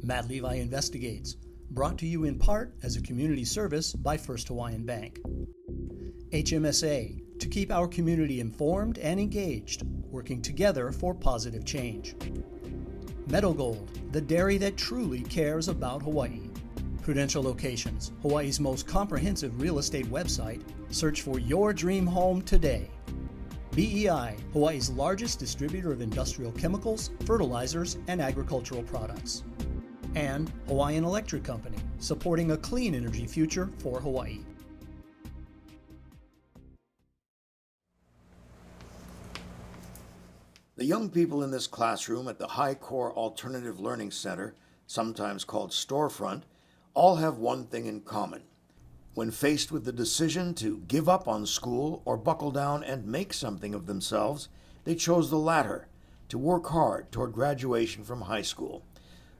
Matt Levi Investigates, brought to you in part as a community service by First Hawaiian Bank. HMSA, to keep our community informed and engaged, working together for positive change. Meadow Gold, the dairy that truly cares about Hawaii. Prudential Locations, Hawaii's most comprehensive real estate website. Search for your dream home today. BEI, Hawaii's largest distributor of industrial chemicals, fertilizers, and agricultural products. And Hawaiian Electric Company, supporting a clean energy future for Hawaii. The young people in this classroom at the High Core Alternative Learning Center, sometimes called Storefront, all have one thing in common. When faced with the decision to give up on school or buckle down and make something of themselves, they chose the latter, to work hard toward graduation from high school,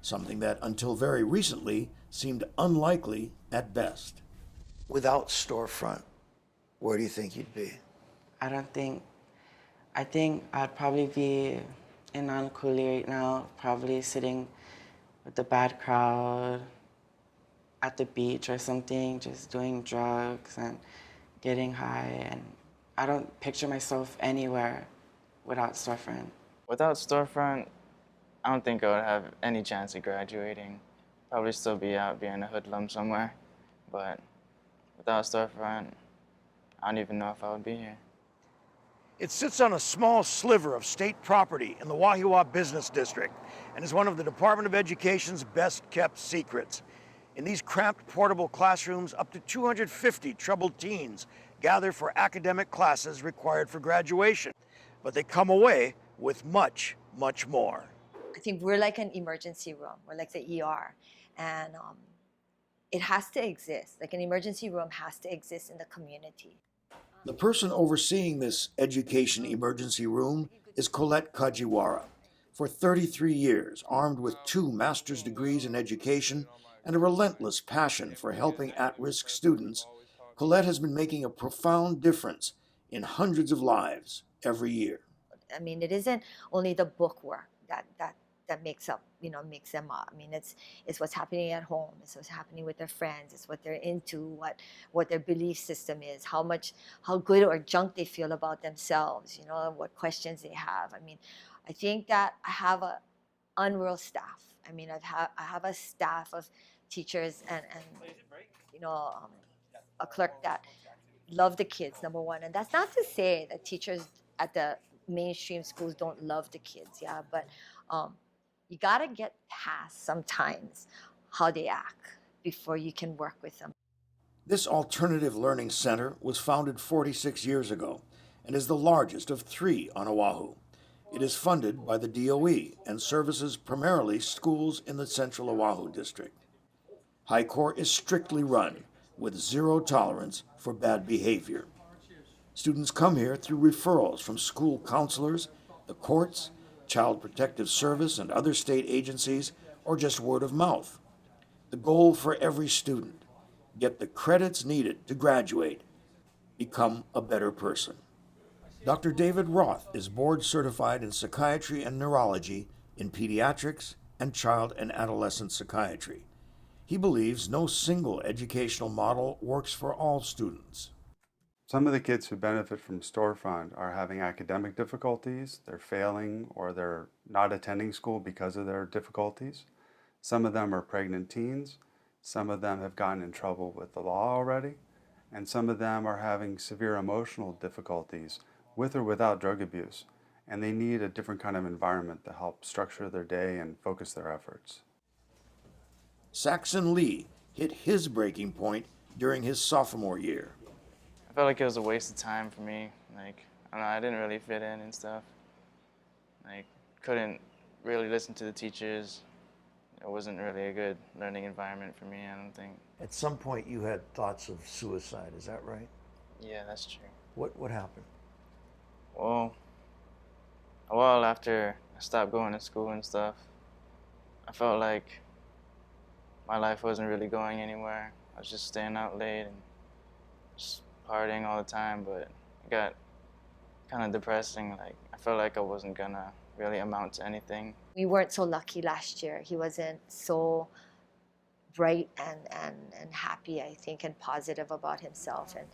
something that until very recently seemed unlikely at best. Without Storefront, where do you think you'd be? I think I'd probably be in Nankuli right now, probably sitting with the bad crowd at the beach or something, just doing drugs and getting high. And I don't picture myself anywhere without Storefront. Without Storefront, I don't think I would have any chance of graduating. Probably still be out being a hoodlum somewhere. But without Storefront, I don't even know if I would be here. It sits on a small sliver of state property in the Wahiawa Business District and is one of the Department of Education's best-kept secrets. In these cramped portable classrooms, up to 250 troubled teens gather for academic classes required for graduation, but they come away with much, much more. I think we're like an emergency room. We're like the ER, and it has to exist. Like an emergency room has to exist in the community. The person overseeing this education emergency room is Colette Kajiwara. For 33 years, armed with 2 master's degrees in education and a relentless passion for helping at-risk students, Colette has been making a profound difference in hundreds of lives every year. I mean, it isn't only the book work that makes them up. I mean, it's what's happening at home, it's what's happening with their friends, it's what they're into, what their belief system is, how good or junk they feel about themselves, what questions they have. I mean, I think that I have an unreal staff. I mean, I have a staff of teachers and a clerk that love the kids, number one. And that's not to say that teachers at the mainstream schools don't love the kids, yeah, but you gotta get past sometimes how they act before you can work with them. This alternative learning center was founded 46 years ago and is the largest of 3 on Oahu. It is funded by the DOE and services primarily schools in the Central Oahu District. High Core is strictly run with zero tolerance for bad behavior. Students come here through referrals from school counselors, the courts, Child Protective Service, and other state agencies, or just word of mouth. The goal for every student: get the credits needed to graduate, become a better person. Dr. David Roth is board certified in psychiatry and neurology, in pediatrics, and child and adolescent psychiatry. He believes no single educational model works for all students. Some of the kids who benefit from Storefront are having academic difficulties, they're failing, or they're not attending school because of their difficulties. Some of them are pregnant teens, some of them have gotten in trouble with the law already, and some of them are having severe emotional difficulties with or without drug abuse, and they need a different kind of environment to help structure their day and focus their efforts. Saxon Lee hit his breaking point during his sophomore year. I felt like it was a waste of time for me. Like, I don't know, I didn't really fit in and stuff. Like, couldn't really listen to the teachers. It wasn't really a good learning environment for me, I don't think. At some point you had thoughts of suicide, is that right? Yeah, that's true. What happened? Well, a while after I stopped going to school and stuff, I felt like my life wasn't really going anywhere. I was just staying out late and just partying all the time, but it got kind of depressing. Like, I felt like I wasn't gonna really amount to anything. We weren't so lucky last year. He wasn't so bright and happy, I think, and positive about himself. And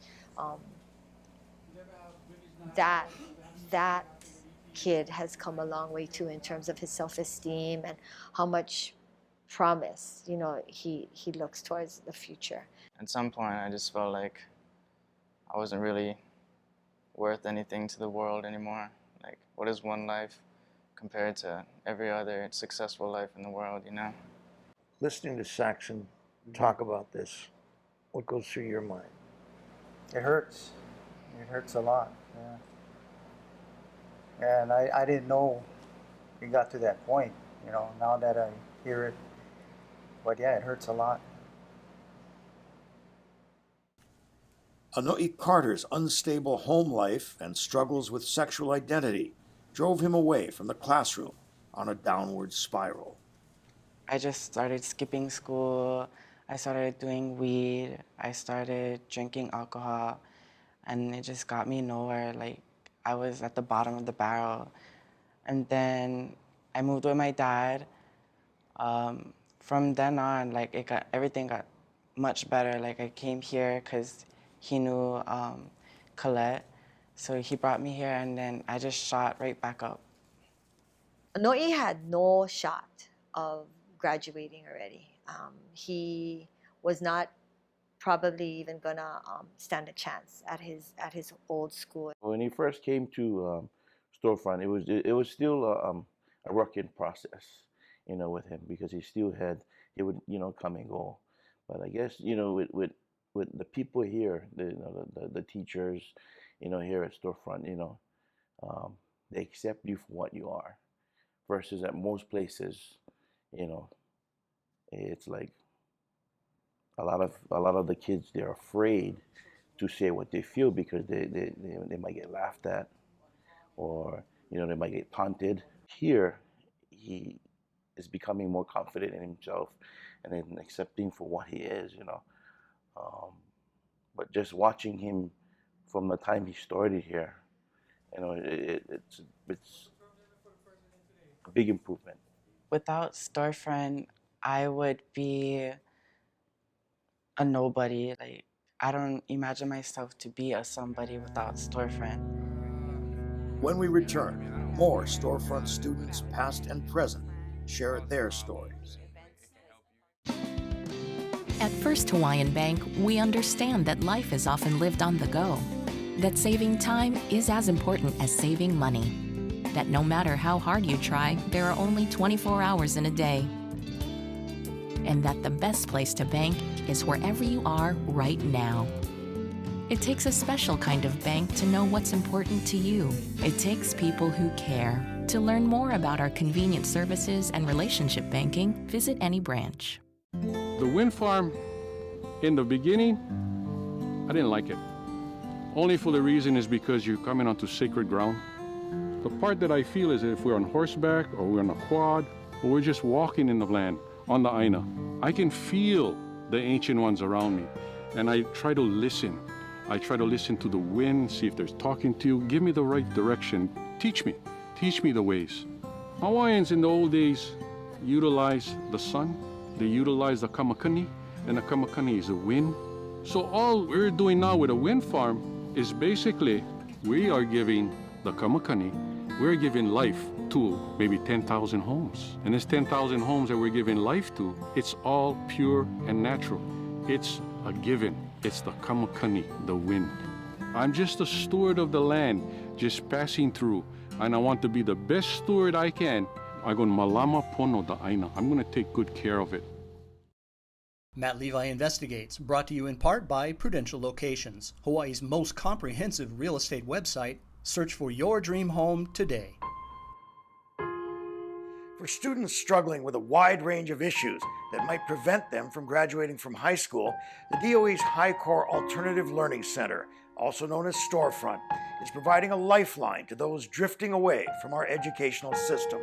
that kid has come a long way too in terms of his self-esteem and how much promise, he looks towards the future. At some point, I just felt like I wasn't really worth anything to the world anymore. Like, what is one life compared to every other successful life in the world, Listening to Saxon talk about this, what goes through your mind? It hurts. It hurts a lot. Yeah. And I didn't know it got to that point, now that I hear it. But yeah, it hurts a lot. Anoi Carter's unstable home life and struggles with sexual identity drove him away from the classroom on a downward spiral. I just started skipping school. I started doing weed. I started drinking alcohol, and it just got me nowhere. Like, I was at the bottom of the barrel. And then I moved with my dad. From then on, like, everything got much better. Like, I came here because he knew Colette, so he brought me here, and then I just shot right back up. Noi had no shot of graduating already. He was not probably even gonna stand a chance at his old school. When he first came to storefront, it was still a work in process, with him, because he would come and go. But I guess with the people here, the teachers, here at storefront, they accept you for what you are, versus at most places, it's like a lot of the kids, they're afraid to say what they feel because they might get laughed at, or they might get taunted. Here, he is becoming more confident in himself and in accepting for what he is, but just watching him from the time he started here, it's a big improvement. Without storefront, I would be a nobody. Like, I don't imagine myself to be a somebody without storefront. When we return, more storefront students, past and present, share their stories. At First Hawaiian Bank, we understand that life is often lived on the go, that saving time is as important as saving money, that no matter how hard you try, there are only 24 hours in a day, and that the best place to bank is wherever you are right now. It takes a special kind of bank to know what's important to you. It takes people who care. To learn more about our convenient services and relationship banking, visit any branch. The wind farm, in the beginning, I didn't like it. Only for the reason is because you're coming onto sacred ground. The part that I feel is that if we're on horseback or we're on a quad or we're just walking in the land on the Aina, I can feel the ancient ones around me. And I try to listen. I try to listen to the wind, see if there's talking to you. Give me the right direction. Teach me the ways. Hawaiians in the old days utilize the sun. They utilize the kamakani, and the kamakani is the wind. So all we're doing now with a wind farm is basically we are giving the kamakani, we're giving life to maybe 10,000 homes. And this 10,000 homes that we're giving life to, it's all pure and natural. It's a given. It's the kamakani, the wind. I'm just a steward of the land, just passing through. And I want to be the best steward I can. I'm going to malama pono the aina. I'm going to take good care of it. Matt Levi Investigates, brought to you in part by Prudential Locations, Hawaii's most comprehensive real estate website. Search for your dream home today. For students struggling with a wide range of issues that might prevent them from graduating from high school, the DOE's High Core Alternative Learning Center, also known as Storefront, is providing a lifeline to those drifting away from our educational system.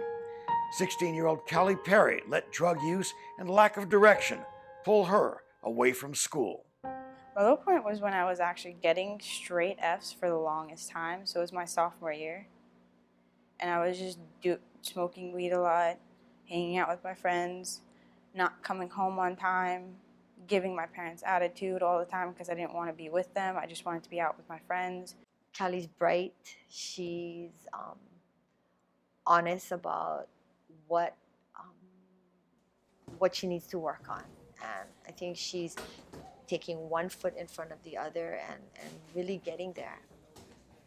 16-year-old Callie Perry let drug use and lack of direction pull her away from school. My low point was when I was actually getting straight Fs for the longest time, so it was my sophomore year. and I was just smoking weed a lot, hanging out with my friends, not coming home on time, giving my parents attitude all the time because I didn't want to be with them. I just wanted to be out with my friends. Callie's bright. She's honest about what she needs to work on. And I think she's taking one foot in front of the other and really getting there.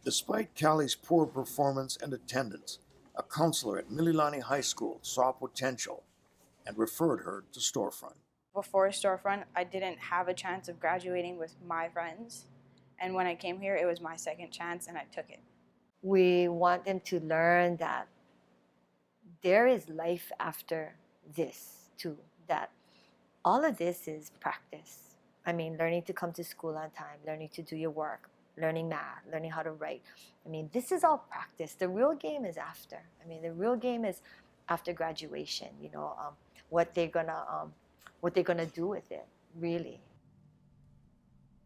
Despite Callie's poor performance and attendance, a counselor at Mililani High School saw potential and referred her to Storefront. Before Storefront, I didn't have a chance of graduating with my friends. And when I came here, it was my second chance, and I took it. We want them to learn that there is life after this too, that all of this is practice. I mean, learning to come to school on time, learning to do your work, learning math, learning how to write. I mean, this is all practice. The real game is after. I mean, the real game is after graduation, you know, what they're gonna do with it, really.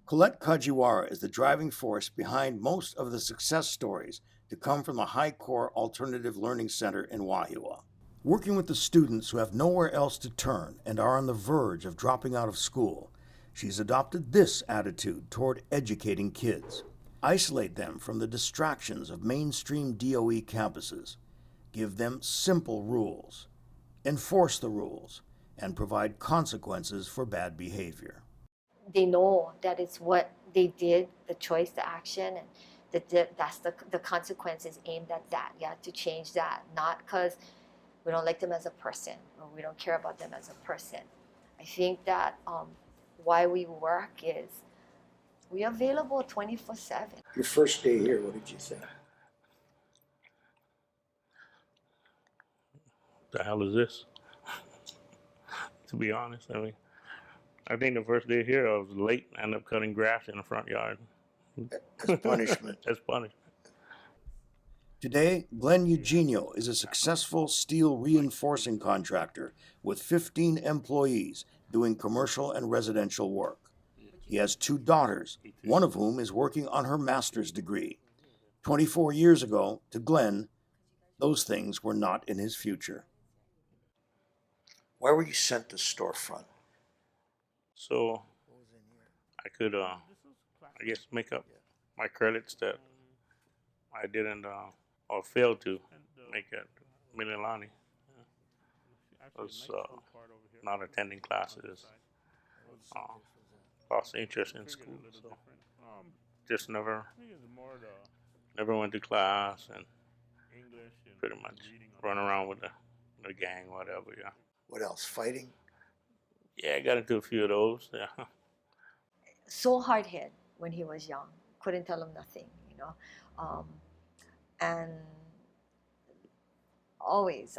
Colette Kajiwara is the driving force behind most of the success stories to come from the High Core Alternative Learning Center in Wahiawa. Working with the students who have nowhere else to turn and are on the verge of dropping out of school, she's adopted this attitude toward educating kids. Isolate them from the distractions of mainstream DOE campuses. Give them simple rules. Enforce the rules and provide consequences for bad behavior. They know that it's what they did, the choice, the action, and that's the consequences aimed at that. You have to change that, not because we don't like them as a person or we don't care about them as a person. I think that why we work is we're available 24/7. Your first day here, what did you think? The hell is this? To be honest, I mean, I think the first day here I was late, I ended up cutting grass in the front yard. As punishment. As punishment. Today, Glenn Eugenio is a successful steel reinforcing contractor with 15 employees doing commercial and residential work. He has 2 daughters, one of whom is working on her master's degree. 24 years ago, to Glenn, those things were not in his future. Why were you sent to Storefront? So I could, I guess, make up my credits that I didn't or failed to make at Mililani. I was not attending classes, lost interest in school, so just never went to class and pretty much run around with the gang, whatever, yeah. What else? Fighting? Yeah, I got into a few of those, yeah. So hard hit when he was young. Couldn't tell him nothing, you know. And always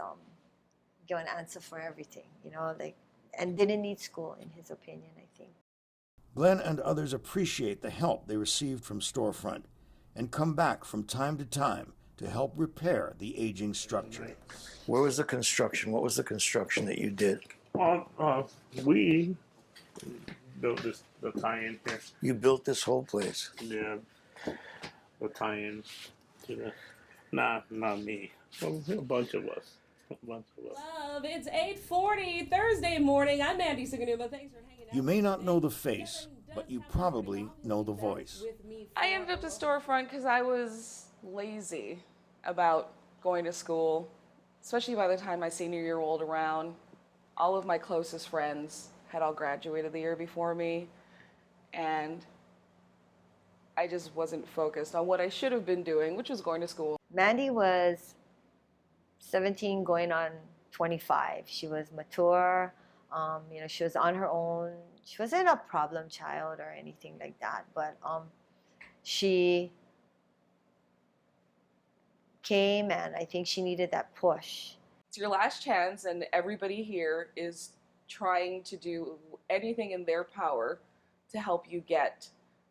give an answer for everything, you know, like, and didn't need school, in his opinion, I think. Glenn and others appreciate the help they received from Storefront and come back from time to time to help repair the aging structure. Where was the construction? What was the construction that you did? We built the tie-in here. You built this whole place? Yeah, the tie-in to the, not me. Well, a bunch of us. Love, it's 8:40 Thursday morning. I'm Mandy. Thanks for hanging out. You may not know the face, but you probably know the voice. I ended up at Storefront because I was lazy about going to school, especially by the time my senior year rolled around. All of my closest friends had all graduated the year before me, and I just wasn't focused on what I should have been doing, which was going to school. Mandy was 17 going on 25. She was mature, you know, she was on her own. She wasn't a problem child or anything like that, but she came, and I think she needed that push. It's your last chance, and everybody here is trying to do anything in their power to help you get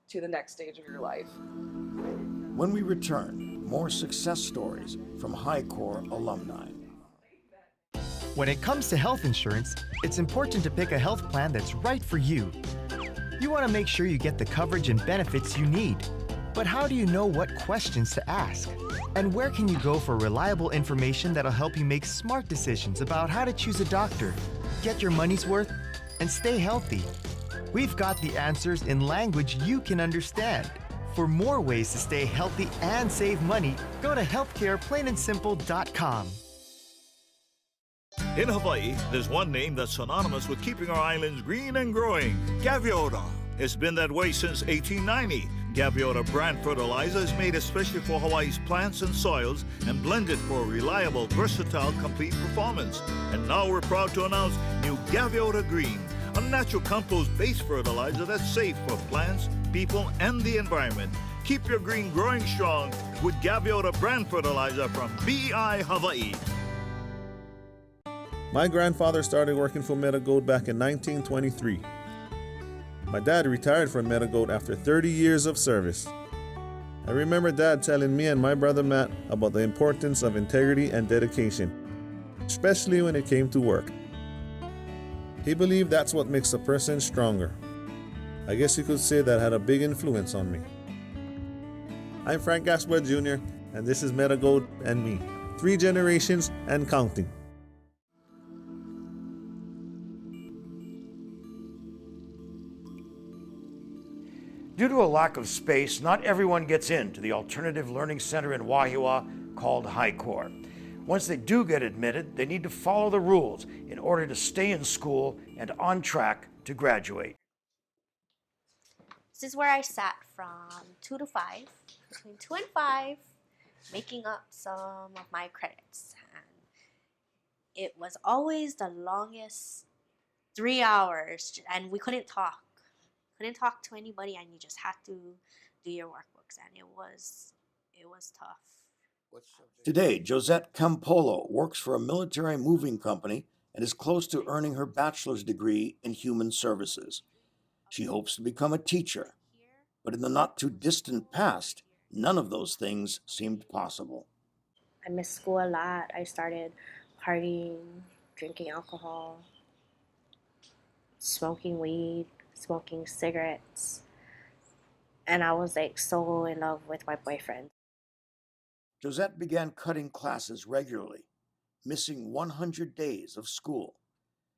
to the next stage of your life. When we return, more success stories from High Core alumni. When it comes to health insurance, it's important to pick a health plan that's right for you. You want to make sure you get the coverage and benefits you need. But how do you know what questions to ask? And where can you go for reliable information that'll help you make smart decisions about how to choose a doctor, get your money's worth, and stay healthy? We've got the answers in language you can understand. For more ways to stay healthy and save money, go to healthcareplainandsimple.com. In Hawaii, there's one name that's synonymous with keeping our islands green and growing: Gaviota. It's been that way since 1890. Gaviota brand fertilizer is made especially for Hawaii's plants and soils and blended for reliable, versatile, complete performance. And now we're proud to announce new Gaviota Green, a natural compost-based fertilizer that's safe for plants, people, and the environment. Keep your green growing strong with Gaviota brand fertilizer from BEI Hawaii. My grandfather started working for Metagold back in 1923. My dad retired from Metagold after 30 years of service. I remember Dad telling me and my brother Matt about the importance of integrity and dedication, especially when it came to work. He believed that's what makes a person stronger. I guess you could say that had a big influence on me. I'm Frank Gaspar Jr., and this is Metagold and me. 3 generations and counting. Due to a lack of space, not everyone gets into the Alternative Learning Center in Wahiawa called HiCore. Once they do get admitted, they need to follow the rules in order to stay in school and on track to graduate. This is where I sat from 2 to 5, between 2 and 5, making up some of my credits. And it was always the longest 3 hours, and we couldn't talk. Couldn't talk to anybody, and you just had to do your workbooks, and it was tough. Today, Josette Campolo works for a military moving company and is close to earning her bachelor's degree in human services. She hopes to become a teacher, but in the not-too-distant past, none of those things seemed possible. I missed school a lot. I started partying, drinking alcohol, smoking weed, smoking cigarettes, and I was like so in love with my boyfriend. Josette began cutting classes regularly, missing 100 days of school.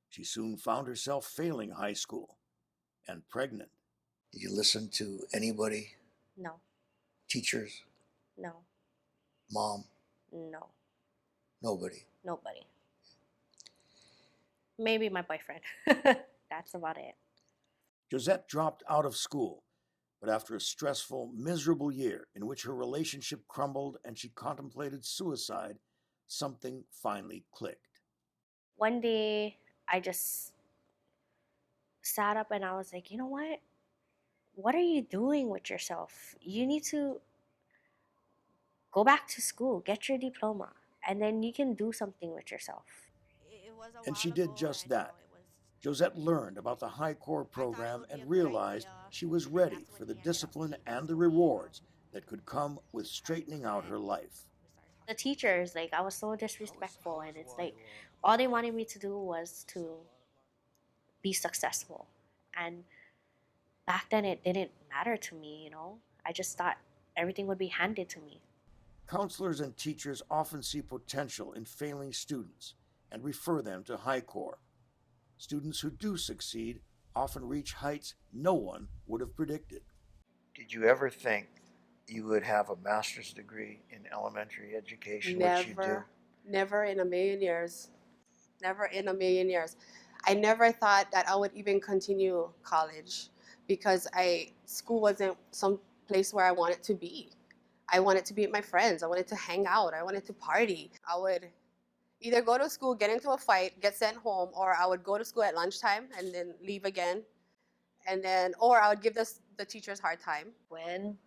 She soon found herself failing high school and pregnant. Did you listen to anybody? No. Teachers? No. Mom? No. Nobody? Nobody. Maybe my boyfriend. That's about it. Josette dropped out of school, but after a stressful, miserable year in which her relationship crumbled and she contemplated suicide, something finally clicked. One day, I just sat up and I was like, you know what? What are you doing with yourself? You need to go back to school, get your diploma, and then you can do something with yourself. And she did just that. Josette learned about the HiCore program and realized she was ready for the discipline and the rewards that could come with straightening out her life. The teachers, like, I was so disrespectful, and it's like all they wanted me to do was to be successful. And back then it didn't matter to me, you know. I just thought everything would be handed to me. Counselors and teachers often see potential in failing students and refer them to HiCore. Students who do succeed often reach heights no one would have predicted. Did you ever think you would have a master's degree in elementary education, which you do? Never in a million years. Never in a million years. I never thought that I would even continue college because school wasn't some place where I wanted to be. I wanted to be with my friends. I wanted to hang out. I wanted to party. I would either go to school, get into a fight, get sent home, or I would go to school at lunchtime and then leave again. Or I would give the teachers a hard time. When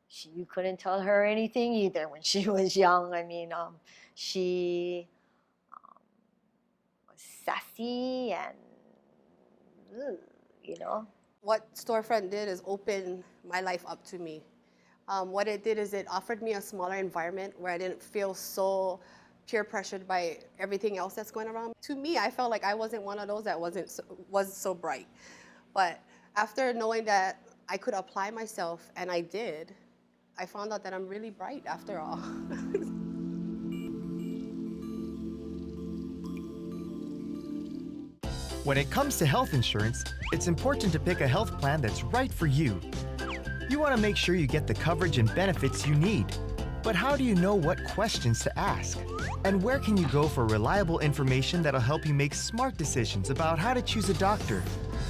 you couldn't tell her anything either when she was young. I mean, she was sassy and, you know. What Storefront did is open my life up to me. What it did is it offered me a smaller environment where I didn't feel so peer pressured by everything else that's going around. To me, I felt like I wasn't one of those that was so bright. But after knowing that I could apply myself, and I did, I found out that I'm really bright after all. When it comes to health insurance, it's important to pick a health plan that's right for you. You want to make sure you get the coverage and benefits you need. But how do you know what questions to ask? And where can you go for reliable information that'll help you make smart decisions about how to choose a doctor,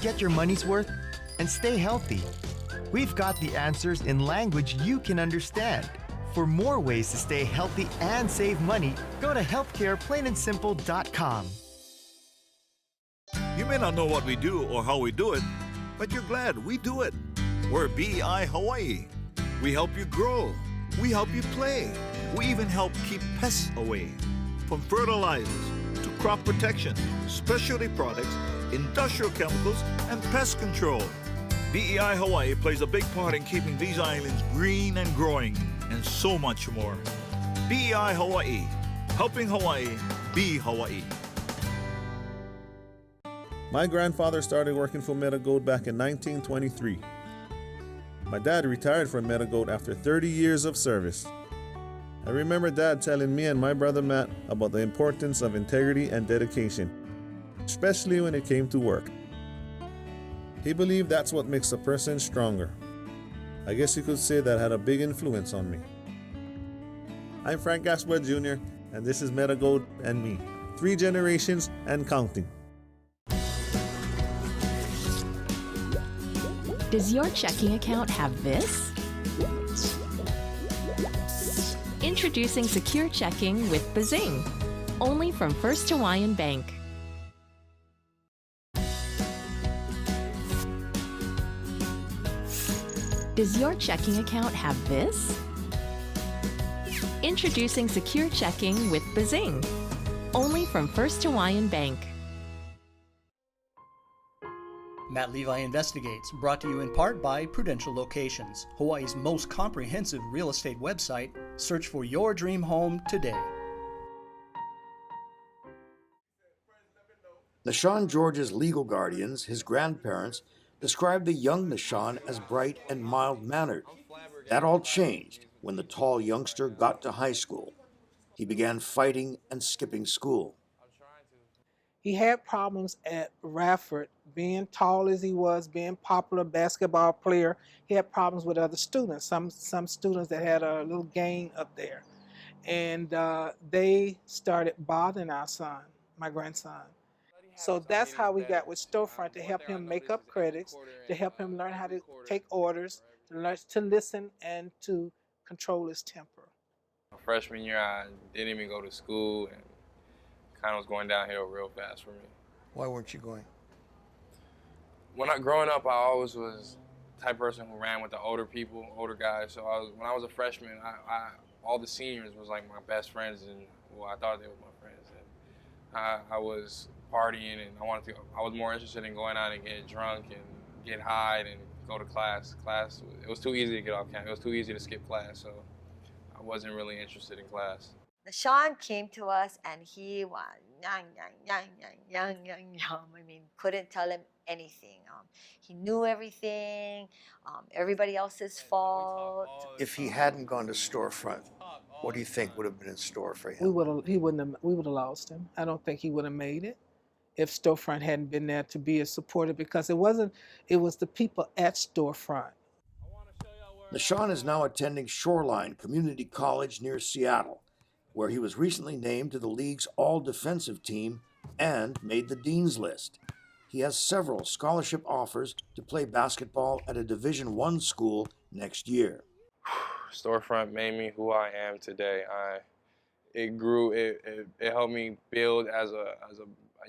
get your money's worth, and stay healthy? We've got the answers in language you can understand. For more ways to stay healthy and save money, go to healthcareplainandsimple.com. You may not know what we do or how we do it, but you're glad we do it. We're BEI Hawaii. We help you grow. We help you play. We even help keep pests away. From fertilizers to crop protection, specialty products, industrial chemicals, and pest control. BEI Hawaii plays a big part in keeping these islands green and growing, and so much more. BEI Hawaii, helping Hawaii be Hawaii. My grandfather started working for Metagold back in 1923. My dad retired from Metagold after 30 years of service. I remember Dad telling me and my brother Matt about the importance of integrity and dedication, especially when it came to work. He believed that's what makes a person stronger. I guess you could say that had a big influence on me. I'm Frank Gaspar Jr., and this is Metagold and me. 3 generations and counting. Does your checking account have this? Introducing Secure Checking with Bazing, only from First Hawaiian Bank. Does your checking account have this? Introducing Secure Checking with Bazing, only from First Hawaiian Bank. Matt Levi Investigates, brought to you in part by Prudential Locations, Hawaii's most comprehensive real estate website. Search for your dream home today. Nashawn George's legal guardians, his grandparents, described the young Nashawn as bright and mild-mannered. That all changed when the tall youngster got to high school. He began fighting and skipping school. He had problems at Radford, being tall as he was, being popular basketball player. He had problems with other students, some students that had a little gang up there. And they started bothering our son, my grandson. So that's how we got with Storefront, to help him make up credits, to help him learn how to take orders, to learn to listen and to control his temper. Freshman year, I didn't even go to school and kind of was going downhill real fast for me. Why weren't you going? Growing up, I always was the type of person who ran with the older people, older guys. So when I was a freshman, all the seniors was like my best friends, and well, I thought they were my friends. And I was partying, and I was more interested in going out and getting drunk and get high than go to class. It was too easy to get off campus. It was too easy to skip class, so I wasn't really interested in class. Nashawn came to us and he was young. I mean, couldn't tell him anything. He knew everything, everybody else's fault. If he hadn't gone to Storefront, what do you think would have been in store for him? We would have lost him. I don't think he would have made it if Storefront hadn't been there to be a supporter, because it was the people at Storefront. Nashawn is now attending Shoreline Community College near Seattle, where he was recently named to the league's all-defensive team and made the dean's list. He has several scholarship offers to play basketball at a Division I school next year. Storefront made me who I am today. It grew. It helped me build as a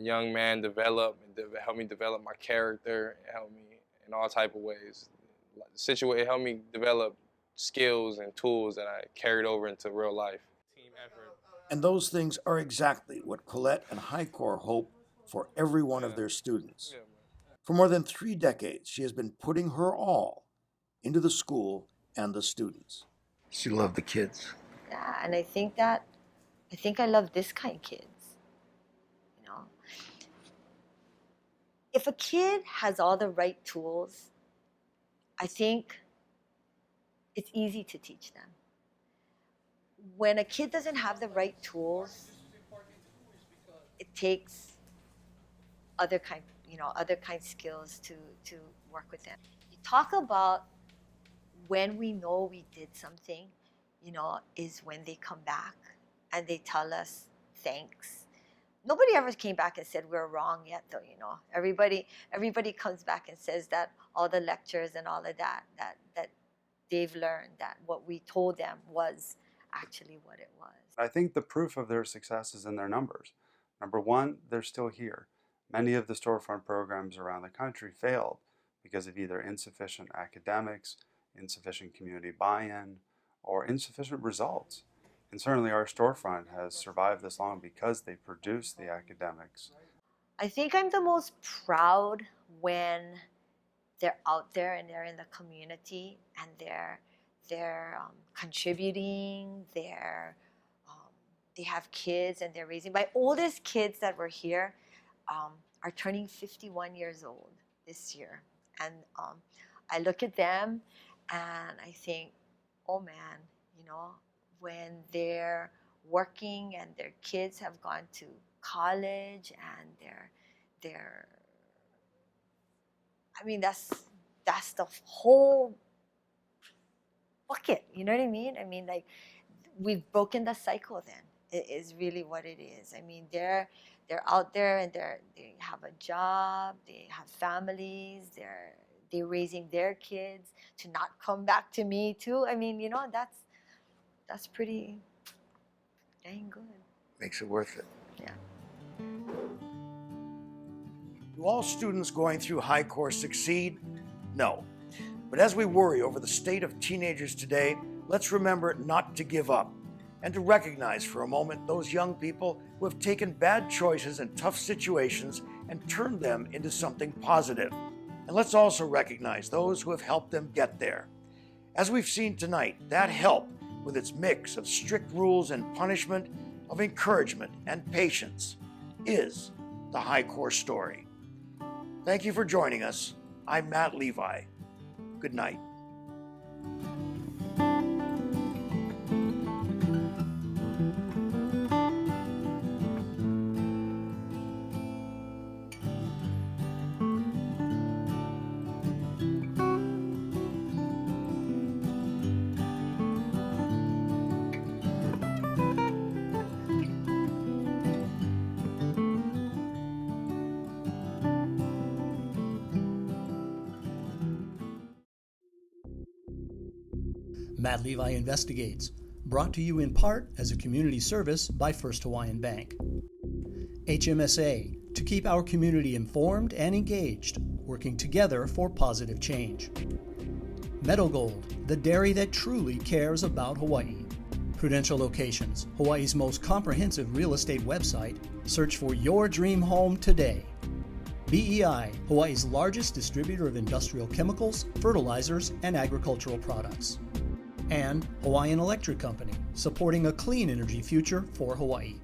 young man, develop. It helped me develop my character. It helped me in all type of ways. It helped me develop skills and tools that I carried over into real life. And those things are exactly what Colette and Highcore hope for every one of their students. For more than 3 decades, she has been putting her all into the school and the students. She loved the kids. Yeah, and I think I love this kind of kids. You know, if a kid has all the right tools, I think it's easy to teach them. When a kid doesn't have the right tools, it takes other kind skills to work with them. You talk about when we know we did something, is when they come back and they tell us thanks. Nobody ever came back and said we're wrong yet, though. Everybody comes back and says that all the lectures and all of that they've learned, that what we told them was actually what it was. I think the proof of their success is in their numbers. Number one, they're still here. Many of the storefront programs around the country failed because of either insufficient academics, insufficient community buy-in, or insufficient results. And certainly our storefront has survived this long because they produce the academics. I think I'm the most proud when they're out there and they're in the community and they're contributing, they have kids and they're raising. My oldest kids that were here are turning 51 years old this year. And I look at them and I think, oh man, when they're working and their kids have gone to college and that's the whole bucket, you know what I mean? I mean, like, we've broken the cycle then. It is really what it is. I mean, they're out there and they have a job, they have families, they're raising their kids to not come back to me too. I mean, that's pretty dang good. Makes it worth it. Yeah. Do all students going through high course succeed? No. But as we worry over the state of teenagers today, let's remember not to give up and to recognize for a moment those young people who have taken bad choices in tough situations and turned them into something positive. And let's also recognize those who have helped them get there. As we've seen tonight, that help, with its mix of strict rules and punishment, of encouragement and patience, is the high course story. Thank you for joining us. I'm Matt Levi. Good night. Matt Levi Investigates, brought to you in part as a community service by First Hawaiian Bank. HMSA, to keep our community informed and engaged, working together for positive change. Meadow Gold, the dairy that truly cares about Hawaii. Prudential Locations, Hawaii's most comprehensive real estate website. Search for your dream home today. BEI, Hawaii's largest distributor of industrial chemicals, fertilizers, and agricultural products. And Hawaiian Electric Company, supporting a clean energy future for Hawaii.